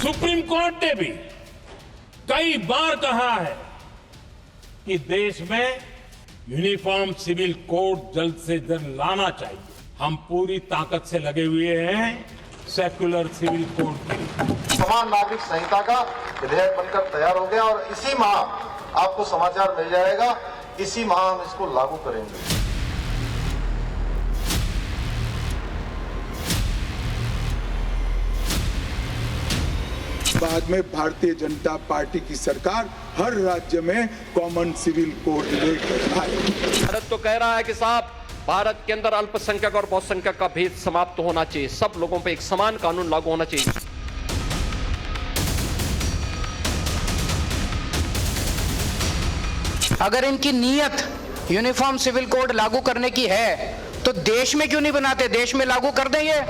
Supreme court ने भी कई बार कहा है कि देश में यूनिफॉर्म सिविल कोड जल्द से जल्द लाना चाहिए। हम पूरी ताकत से लगे हुए हैं सेक्युलर सिविल कोड के। समान नागरिक संहिता का विधेयक बनकर तैयार हो गया और इसी माह आपको समाचार मिल जाएगा, इसी माह हम इसको लागू करेंगे। बाद में भारतीय जनता पार्टी की सरकार हर राज्य में कॉमन सिविल कोड लेकर आए। भारत तो कह रहा है कि साहब भारत के अंदर अल्पसंख्यक और बहुसंख्यक का भेद समाप्त होना चाहिए, सब लोगों पे एक समान कानून लागू होना चाहिए। अगर इनकी नीयत यूनिफॉर्म सिविल कोड लागू करने की है तो देश में क्यों नहीं बनाते, देश में लागू कर देंगे।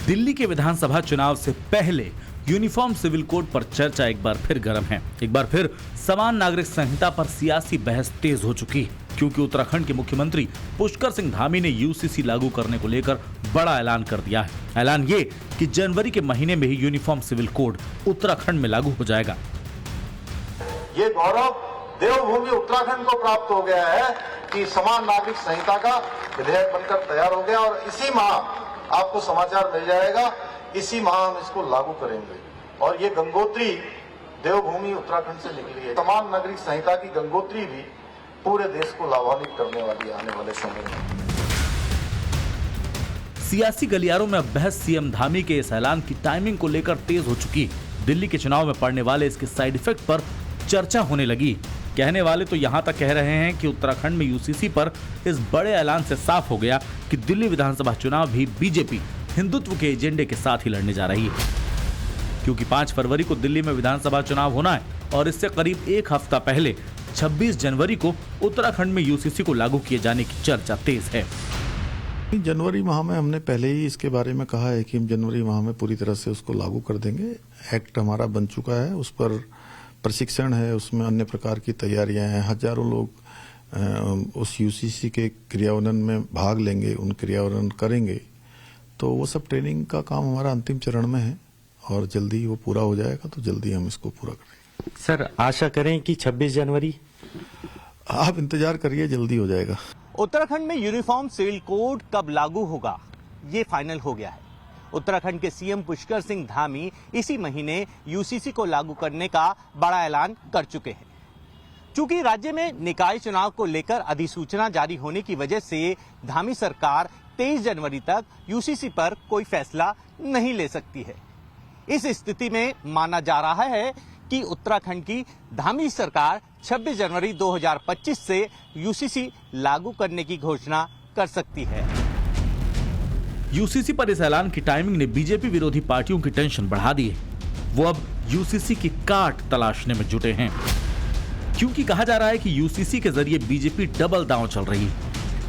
दिल्ली के विधानसभा चुनाव से पहले यूनिफॉर्म सिविल कोड पर चर्चा एक बार फिर गर्म है। एक बार फिर समान नागरिक संहिता पर सियासी बहस तेज हो चुकी है, क्योंकि उत्तराखंड के मुख्यमंत्री पुष्कर सिंह धामी ने यूसीसी लागू करने को लेकर बड़ा ऐलान कर दिया है। ऐलान ये कि जनवरी के महीने में ही यूनिफॉर्म सिविल कोड उत्तराखंड में लागू हो जाएगा। ये गौरव देवभूमि उत्तराखंड को प्राप्त हो गया है कि समान नागरिक संहिता का विधेयक बनकर तैयार हो गया और इसी माह आपको समाचार मिल जाएगा, इसी माह हम इसको लागू करेंगे। और ये गंगोत्री देवभूमि उत्तराखंड से निकली है। समान नागरिक संहिता की गंगोत्री भी पूरे देश को लाभान्वित करने वाली है आने वाले समय में। सियासी गलियारों में अब बहस सीएम धामी के इस ऐलान की टाइमिंग को लेकर तेज हो चुकी है। दिल्ली के चुनाव में पड़ने वाले इसके साइड इफेक्ट पर चर्चा होने लगी। कहने वाले तो यहां तक कह रहे हैं कि उत्तराखंड में यूसीसी पर इस बड़े ऐलान से साफ हो गया कि दिल्ली विधानसभा चुनाव भी बीजेपी हिंदुत्व के एजेंडे के साथ ही लड़ने जा रही है, क्योंकि 5 फरवरी को दिल्ली में विधानसभा चुनाव होना है और इससे करीब एक हफ्ता पहले 26 जनवरी को उत्तराखंड में यूसीसी को लागू किए जाने की चर्चा तेज है। जनवरी माह में हमने पहले ही इसके बारे में कहा है कि हम जनवरी माह में पूरी तरह से उसको लागू कर देंगे। एक्ट हमारा बन चुका है, उस पर प्रशिक्षण है, उसमें अन्य प्रकार की तैयारियां हैं। हजारों लोग उस यूसीसी के क्रियान्वयन में भाग लेंगे, उन क्रियान्वयन करेंगे, तो वो सब ट्रेनिंग का काम हमारा अंतिम चरण में है और जल्दी वो पूरा हो जाएगा, तो जल्दी हम इसको पूरा करेंगे। सर आशा करें कि 26 जनवरी, आप इंतजार करिए, जल्दी हो जाएगा। उत्तराखंड में यूनिफॉर्म सिविल कोड कब लागू होगा ये फाइनल हो गया है। उत्तराखंड के सीएम पुष्कर सिंह धामी इसी महीने यूसीसी को लागू करने का बड़ा ऐलान कर चुके हैं। चूंकि राज्य में निकाय चुनाव को लेकर अधिसूचना जारी होने की वजह से धामी सरकार 23 जनवरी तक यूसीसी पर कोई फैसला नहीं ले सकती है। इस स्थिति में माना जा रहा है कि उत्तराखंड की धामी सरकार 26 जनवरी 2025 से यूसीसी लागू करने की घोषणा कर सकती है। यूसीसी पर इस ऐलान की टाइमिंग ने बीजेपी विरोधी पार्टियों की टेंशन बढ़ा दी है। वो अब यूसीसी की काट तलाशने में जुटे हैं, क्योंकि कहा जा रहा है कि यूसीसी के जरिए बीजेपी डबल दांव चल रही है।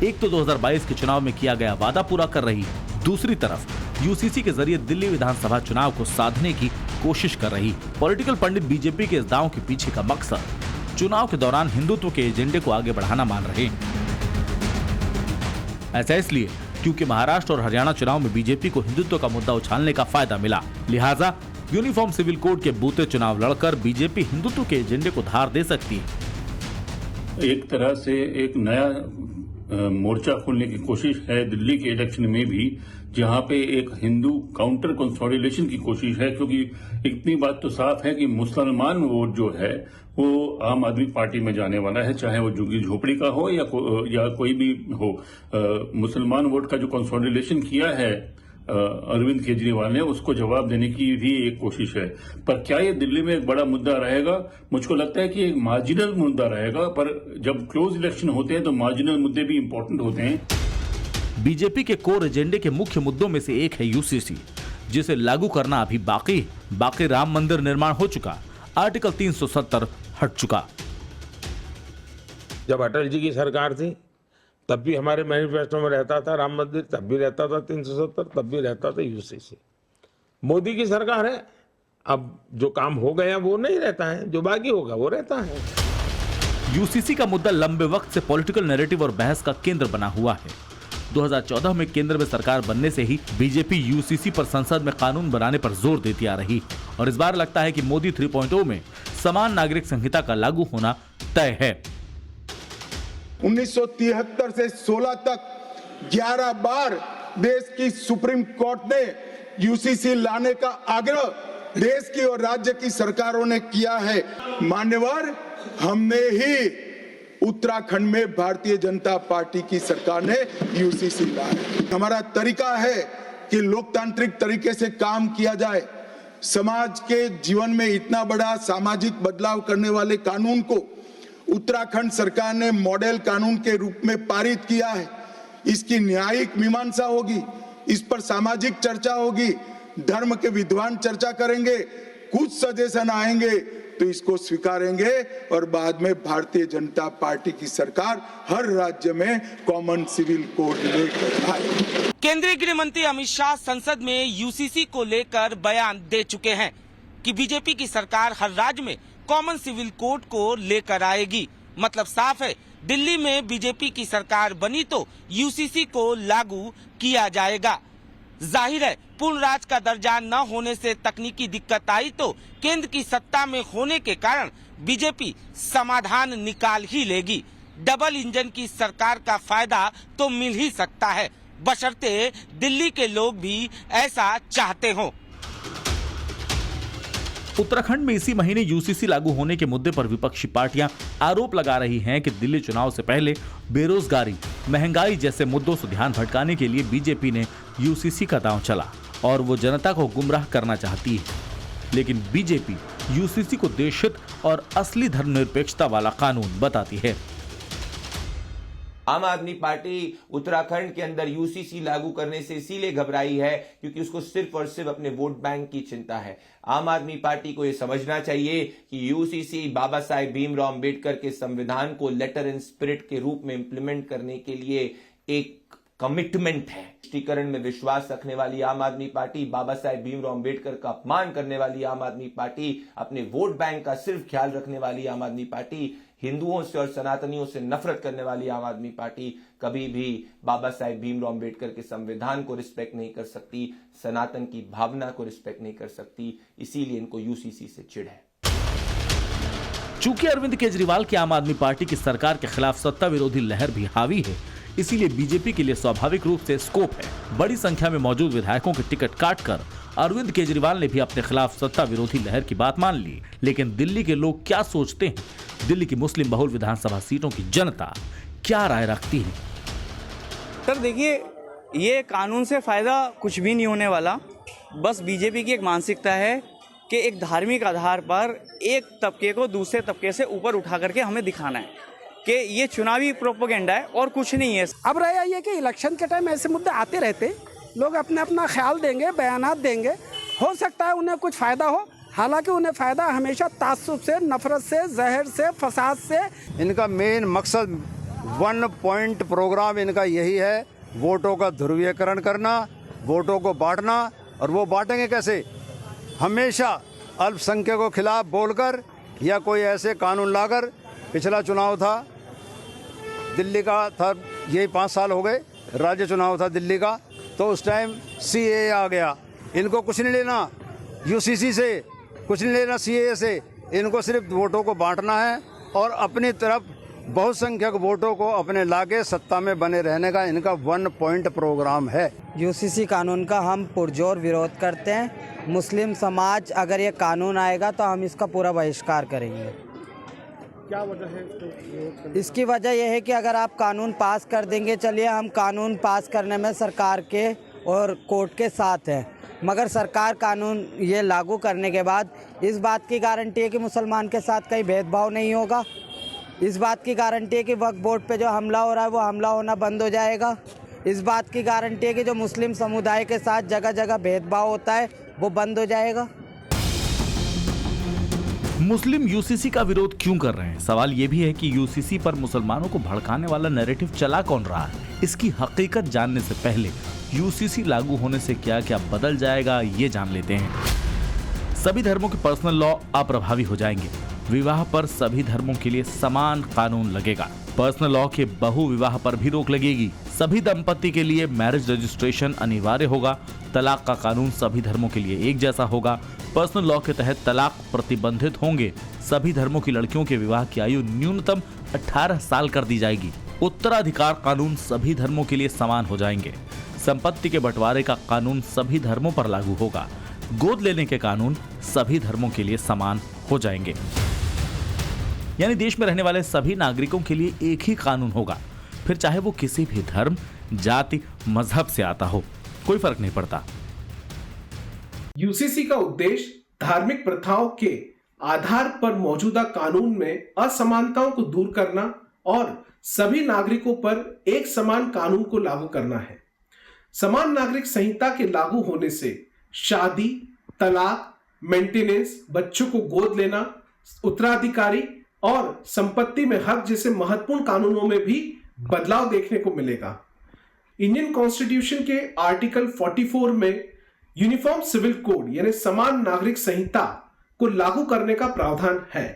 एक तो 2022 के चुनाव में किया गया वादा पूरा कर रही, दूसरी तरफ यूसीसी के जरिए दिल्ली विधानसभा चुनाव को साधने की कोशिश कर रही। पॉलिटिकल पंडित बीजेपी के इस दांव के पीछे का मकसद चुनाव के दौरान हिंदुत्व के एजेंडे को आगे बढ़ाना मान रहे हैं। ऐसा इसलिए क्योंकि महाराष्ट्र और हरियाणा चुनाव में बीजेपी को हिंदुत्व का मुद्दा उछालने का फायदा मिला। लिहाजा यूनिफॉर्म सिविल कोड के बूते चुनाव लड़कर बीजेपी हिंदुत्व के एजेंडे को धार दे सकती है। एक तरह से एक नया मोर्चा खोलने की कोशिश है दिल्ली के इलेक्शन में भी, जहां पे एक हिंदू काउंटर कंसोलिडेशन की कोशिश है। क्योंकि इतनी बात तो साफ है कि मुसलमान वोट जो है वो आम आदमी पार्टी में जाने वाला है, चाहे वो झुग्गी झोपड़ी का हो या कोई भी हो। मुसलमान वोट का जो कंसोलिडेशन किया है अरविंद केजरीवाल ने, उसको जवाब देने की भी एक कोशिश है। पर क्या ये दिल्ली में एक बड़ा मुद्दा रहेगा? मुझको लगता है कि एक मार्जिनल मुद्दा रहेगा, पर जब क्लोज इलेक्शन होते हैं तो मार्जिनल मुद्दे भी इंपॉर्टेंट होते हैं। बीजेपी के कोर एजेंडे के मुख्य मुद्दों में से एक है यूसीसी, जिसे लागू करना अभी बाकी राम मंदिर निर्माण हो चुका, आर्टिकल 370 हट चुका। जब अटल जी की सरकार थी तब भी हमारे मैनिफेस्टो में रहता था राम मंदिर, तब भी रहता था 370, तब भी रहता था यूसीसी। मोदी की सरकार है, अब जो काम हो गया वो नहीं रहता है, जो बाकी होगा वो रहता है। यूसीसी का मुद्दा लंबे वक्त से पॉलिटिकल नैरेटिव और बहस का केंद्र बना हुआ है। 2014 में केंद्र में सरकार बनने से ही बीजेपी यूसीसी पर संसद में कानून बनाने पर जोर देती आ रही और इस बार लगता है कि मोदी 3.0 में समान नागरिक संहिता का लागू होना तय है। 1973 से 16 तक 11 बार देश की सुप्रीम कोर्ट ने यूसीसी लाने का आग्रह देश की और राज्य की सरकारों ने किया है। मान्यवर, हमने ही उत्तराखंड में भारतीय जनता पार्टी की सरकार ने यूसीसी लाया। हमारा तरीका है कि लोकतांत्रिक तरीके से काम किया जाए। समाज के जीवन में इतना बड़ा सामाजिक बदलाव करने वाले कानून को उत्तराखंड सरकार ने मॉडल कानून के रूप में पारित किया है। इसकी न्यायिक मीमांसा होगी, इस पर सामाजिक चर्चा होगी, धर्म के विद्वान चर्चा करेंगे, कुछ सजेशन आएंगे तो इसको स्वीकारेंगे और बाद में भारतीय जनता पार्टी की सरकार हर राज्य में कॉमन सिविल कोड लेकर आएगी। केंद्रीय गृह मंत्री अमित शाह संसद में यूसीसी को लेकर बयान दे चुके हैं कि बीजेपी की सरकार हर राज्य में कॉमन सिविल कोड को लेकर आएगी। मतलब साफ है, दिल्ली में बीजेपी की सरकार बनी तो यूसीसी को लागू किया जाएगा। जाहिर है, पूर्ण राज का दर्जा न होने से तकनीकी दिक्कत आई तो केंद्र की सत्ता में होने के कारण बीजेपी समाधान निकाल ही लेगी। डबल इंजन की सरकार का फायदा तो मिल ही सकता है, बशर्ते दिल्ली के लोग भी ऐसा चाहते हों। उत्तराखंड में इसी महीने यूसीसी लागू होने के मुद्दे पर विपक्षी पार्टियां आरोप लगा रही हैं कि दिल्ली चुनाव से पहले बेरोजगारी, महंगाई जैसे मुद्दों से ध्यान भटकाने के लिए बीजेपी ने यूसीसी का दांव चला और वो जनता को गुमराह करना चाहती है। लेकिन बीजेपी यूसीसी को देशहित और असली धर्मनिरपेक्षता वाला कानून बताती है। आम आदमी पार्टी उत्तराखंड के अंदर यूसीसी लागू करने से इसीलिए घबराई है क्योंकि उसको सिर्फ और सिर्फ अपने वोट बैंक की चिंता है। आम आदमी पार्टी को यह समझना चाहिए कि यूसीसी बाबा साहेब भीमराव अंबेडकर के संविधान को लेटर इन स्पिरिट के रूप में इंप्लीमेंट करने के लिए एक कमिटमेंट है। राष्ट्रीयकरण में विश्वास रखने वाली आम आदमी पार्टी, बाबा साहेब भीमराव अंबेडकर का अपमान करने वाली आम आदमी पार्टी, अपने वोट बैंक का सिर्फ ख्याल रखने वाली आम आदमी पार्टी, हिंदुओं से और सनातनियों से नफरत करने वाली आम आदमी पार्टी कभी भी बाबा साहेब भीमराव अंबेडकर के संविधान को रिस्पेक्ट नहीं कर सकती, सनातन की भावना को रिस्पेक्ट नहीं कर सकती। इसीलिए इनको यूसीसी से चिढ़ है। चूंकि अरविंद केजरीवाल की आम आदमी पार्टी की सरकार के खिलाफ सत्ता विरोधी लहर भी हावी है, इसीलिए बीजेपी के लिए स्वाभाविक रूप से स्कोप है। बड़ी संख्या में मौजूद विधायकों के टिकट काटकर अरविंद केजरीवाल ने भी अपने खिलाफ सत्ता विरोधी लहर की बात मान ली। लेकिन दिल्ली के लोग क्या सोचते हैं, दिल्ली की मुस्लिम बहुल विधानसभा सीटों की जनता क्या राय रखती है? सर देखिए, ये कानून से फायदा कुछ भी नहीं होने वाला। बस बीजेपी की एक मानसिकता है कि एक धार्मिक आधार पर एक तबके को दूसरे तबके से ऊपर उठा करके हमें दिखाना है कि ये चुनावी प्रोपेगेंडा है और कुछ नहीं है। अब रहा ये कि इलेक्शन के टाइम ऐसे मुद्दे आते रहते, लोग अपने अपना ख्याल देंगे, बयानात देंगे, हो सकता है उन्हें कुछ फ़ायदा हो। हालांकि उन्हें फ़ायदा हमेशा तासुब से, नफरत से, जहर से, फसाद से। इनका मेन मकसद 1 पॉइंट प्रोग्राम इनका यही है, वोटों का ध्रुवीकरण करना, वोटों को बांटना। और वो बांटेंगे कैसे? हमेशा अल्पसंख्यकों के खिलाफ बोलकर या कोई ऐसे कानून लाकर। पिछला चुनाव था दिल्ली का, था यही 5 साल हो गए, राज्य चुनाव था दिल्ली का, तो उस टाइम सीएए आ गया। इनको कुछ नहीं लेना यूसीसी से, कुछ नहीं लेना सीएए से, इनको सिर्फ वोटों को बांटना है और अपनी तरफ बहुसंख्यक वोटों को अपने लाके सत्ता में बने रहने का इनका 1 पॉइंट प्रोग्राम है। यूसीसी कानून का हम पुरजोर विरोध करते हैं। मुस्लिम समाज अगर ये कानून आएगा तो हम इसका पूरा बहिष्कार करेंगे। क्या वजह है? इसकी वजह यह है कि अगर आप कानून पास कर देंगे, चलिए हम कानून पास करने में सरकार के और कोर्ट के साथ हैं, मगर सरकार कानून ये लागू करने के बाद इस बात की गारंटी है कि मुसलमान के साथ कहीं भेदभाव नहीं होगा। इस बात की गारंटी है कि वक्फ बोर्ड पे जो हमला हो रहा है वो हमला होना बंद हो जाएगा। इस बात की गारंटी है कि जो मुस्लिम समुदाय के साथ जगह जगह भेदभाव होता है वो बंद हो जाएगा। मुस्लिम यूसीसी का विरोध क्यों कर रहे हैं? सवाल ये भी है कि यूसीसी पर मुसलमानों को भड़काने वाला नैरेटिव चला कौन रहा है। इसकी हकीकत जानने से पहले यूसीसी लागू होने से क्या क्या बदल जाएगा ये जान लेते हैं। सभी धर्मों के पर्सनल लॉ अप्रभावी हो जाएंगे। विवाह पर सभी धर्मों के लिए समान कानून लगेगा। पर्सनल लॉ के बहु विवाह पर भी रोक लगेगी। सभी दंपति के लिए मैरिज रजिस्ट्रेशन अनिवार्य होगा। तलाक का कानून सभी धर्मों के लिए एक जैसा होगा। पर्सनल लॉ के तहत तलाक प्रतिबंधित होंगे। सभी धर्मों की लड़कियों के विवाह की आयु न्यूनतम 18 साल कर दी जाएगी। उत्तराधिकार कानून सभी धर्मों के लिए समान हो जाएंगे। संपत्ति के बंटवारे का कानून सभी धर्मों पर लागू होगा। गोद लेने के कानून सभी धर्मों के लिए समान हो जाएंगे। यानी देश में रहने वाले सभी नागरिकों के लिए एक ही कानून होगा, फिर चाहे वो किसी भी धर्म, जाति, मजहब से आता हो, कोई फर्क नहीं पड़ता। यूसीसी का उद्देश्य धार्मिक प्रथाओं के आधार पर मौजूदा कानून में असमानताओं को दूर करना और सभी नागरिकों पर एक समान कानून को लागू करना है। समान नागरिक संहिता के लागू होने से शादी, तलाक, मेंटेनेंस, बच्चों को गोद लेना, उत्तराधिकारी और संपत्ति में हक जैसे महत्वपूर्ण कानूनों में भी बदलाव देखने को मिलेगा। इंडियन कॉन्स्टिट्यूशन के आर्टिकल 44 में यूनिफॉर्म सिविल कोड यानी समान नागरिक संहिता को लागू करने का प्रावधान है।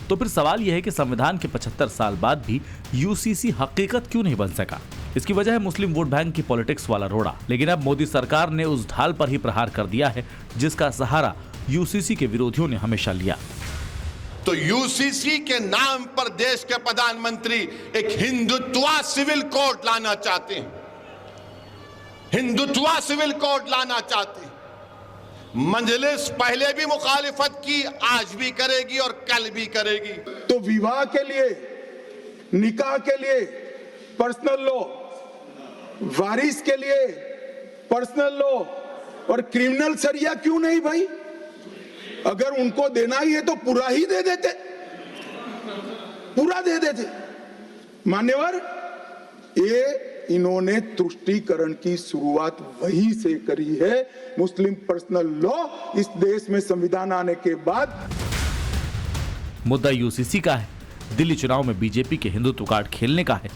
तो फिर सवाल यह है कि संविधान के 75 साल बाद भी यूसीसी हकीकत क्यों नहीं बन सका? इसकी वजह है मुस्लिम वोट बैंक की पॉलिटिक्स वाला रोड़ा। लेकिन अब मोदी सरकार ने उस ढाल पर ही प्रहार कर दिया है जिसका सहारा यूसीसी के विरोधियों ने हमेशा लिया। तो यूसीसी के नाम पर देश के प्रधानमंत्री एक हिंदुत्वा सिविल कोड लाना चाहते हैं। हिंदुत्वा सिविल कोड लाना चाहते हैं। मजलिस पहले भी मुखालिफत की, आज भी करेगी और कल भी करेगी। तो विवाह के लिए, निकाह के लिए पर्सनल लॉ, वारिस के लिए पर्सनल लॉ और क्रिमिनल सरिया क्यों नहीं भाई? अगर उनको देना ही है तो पूरा ही दे देते, पूरा दे देते। मान्यवर, ये इन्होंने तुष्टीकरण की शुरुआत वहीं से करी है। मुस्लिम पर्सनल लॉ इस देश में संविधान आने के बाद। मुद्दा यूसीसी का है। दिल्ली चुनाव में बीजेपी के हिंदुत्व कार्ड खेलने का है,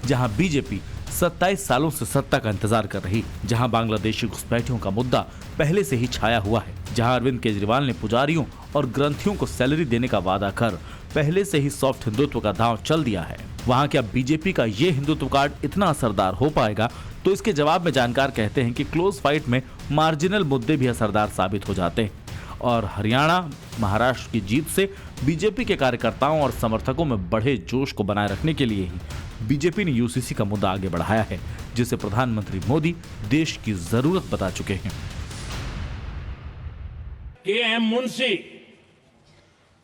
जहां बीजेपी 27 सालों से सत्ता का इंतजार कर रही, जहां बांग्लादेशी घुसपैठियों का मुद्दा पहले से ही छाया हुआ है, जहां अरविंद केजरीवाल ने पुजारियों और ग्रंथियों को सैलरी देने का वादा कर पहले से ही सॉफ्ट हिंदुत्व का दांव चल दिया है। वहां क्या बीजेपी का ये हिंदुत्व कार्ड इतना असरदार हो पाएगा? तो इसके जवाब में जानकार कहते हैं कि क्लोज फाइट में मार्जिनल मुद्दे भी असरदार साबित हो जाते हैं और हरियाणा, महाराष्ट्र की जीत से बीजेपी के कार्यकर्ताओं और समर्थकों में बढ़े जोश को बनाए रखने के लिए ही बीजेपी ने यूसीसी का मुद्दा आगे बढ़ाया है, जिसे प्रधानमंत्री मोदी देश की जरूरत बता चुके हैं। के.एम.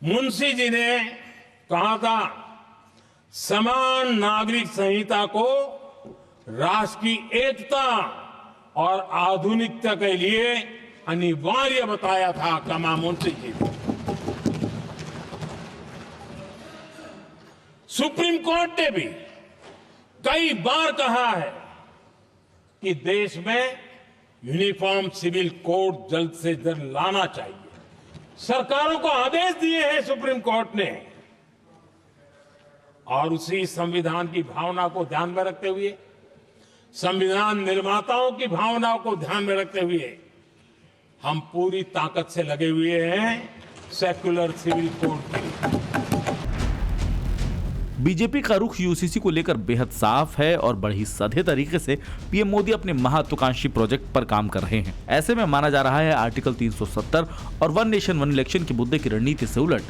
मुंशी जी ने कहा था, समान नागरिक संहिता को राष्ट्र की एकता और आधुनिकता के लिए अनिवार्य बताया था। कमा मुंशी जी ने। सुप्रीम कोर्ट ने भी कई बार कहा है कि देश में यूनिफॉर्म सिविल कोड जल्द से जल्द लाना चाहिए। सरकारों को आदेश दिए हैं सुप्रीम कोर्ट ने, और उसी संविधान की भावना को ध्यान में रखते हुए, संविधान निर्माताओं की भावनाओं को ध्यान में रखते हुए हम पूरी ताकत से लगे हुए हैं सेक्युलर सिविल कोड के। बीजेपी का रुख यूसीसी को लेकर बेहद साफ है और बड़ी सधे तरीके से पीएम मोदी अपने महत्वाकांक्षी प्रोजेक्ट पर काम कर रहे हैं। ऐसे में माना जा रहा है आर्टिकल 370 और वन नेशन वन इलेक्शन के मुद्दे की रणनीति से उलट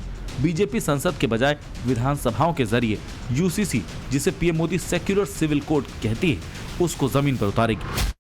बीजेपी संसद के बजाय विधानसभाओं के जरिए यूसीसी, जिसे PM Modi secular civil code कहती है, उसको जमीन पर उतारेगी।